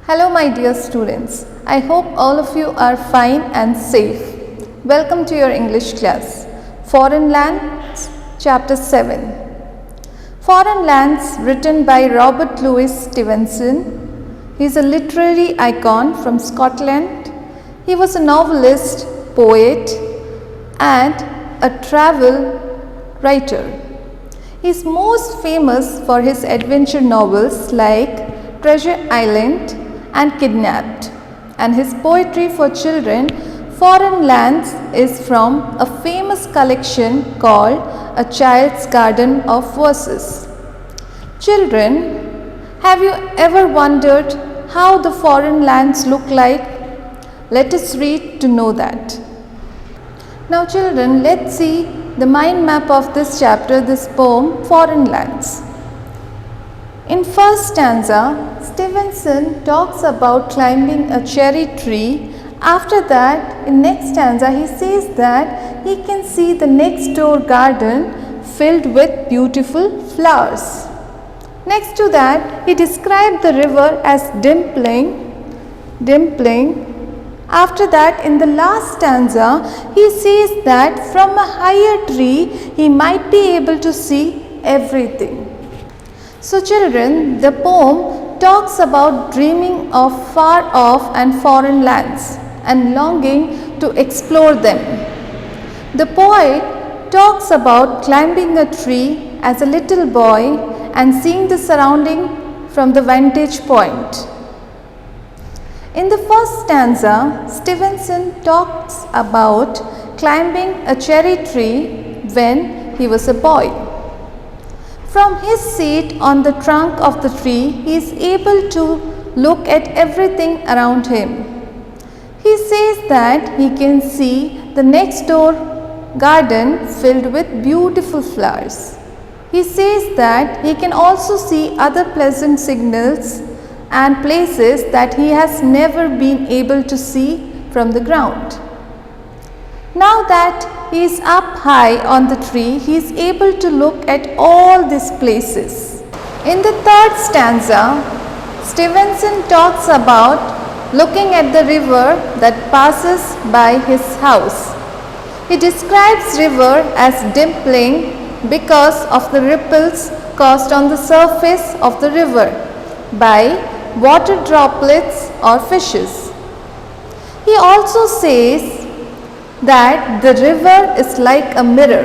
Hello my dear students, I hope all of you are fine and safe. Welcome to your English class. Foreign Lands, Chapter 7. Foreign Lands, written by Robert Louis Stevenson. He is a literary icon from Scotland. He was a novelist, poet and a travel writer. He is most famous for his adventure novels like Treasure Island and Kidnapped, and his poetry for children, Foreign Lands, is from a famous collection called A Child's Garden of Verses. Children, have you ever wondered how the foreign lands look like? Let us read to know that. Now children, let's see the mind map of this chapter, this poem, Foreign Lands. In first stanza, Stevenson talks about climbing a cherry tree. After that, in next stanza, he says that he can see the next door garden filled with beautiful flowers. Next to that, he described the river as dimpling. After that, in the last stanza, he says that from a higher tree, he might be able to see everything. So children, the poem talks about dreaming of far off and foreign lands and longing to explore them. The poet talks about climbing a tree as a little boy and seeing the surrounding from the vantage point. In the first stanza, Stevenson talks about climbing a cherry tree when he was a boy. From his seat on the trunk of the tree, he is able to look at everything around him. He says that he can see the next door garden filled with beautiful flowers. He says that he can also see other pleasant signals and places that he has never been able to see from the ground. Now that he is up high on the tree, he is able to look at all these places. In the third stanza, Stevenson talks about looking at the river that passes by his house. He describes river as dimpling because of the ripples caused on the surface of the river by water droplets or fishes. He also says that the river is like a mirror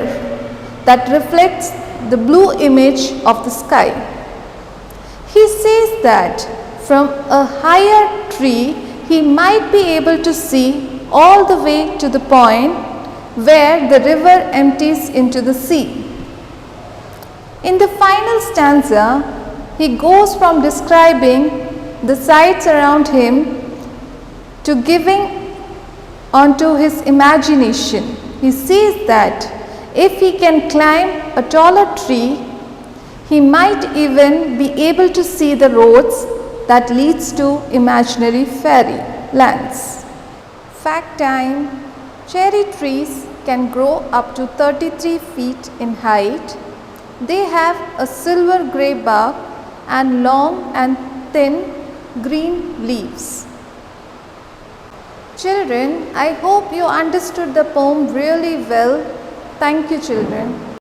that reflects the blue image of the sky. He says that from a higher tree he might be able to see all the way to the point where the river empties into the sea. In the final stanza, he goes from describing the sights around him to giving onto his imagination. He says that if he can climb a taller tree, he might even be able to see the roads that leads to imaginary fairy lands. Fact time: cherry trees can grow up to 33 feet in height. They have a silver grey bark and long and thin green leaves. Children, I hope you understood the poem really well. Thank you, children.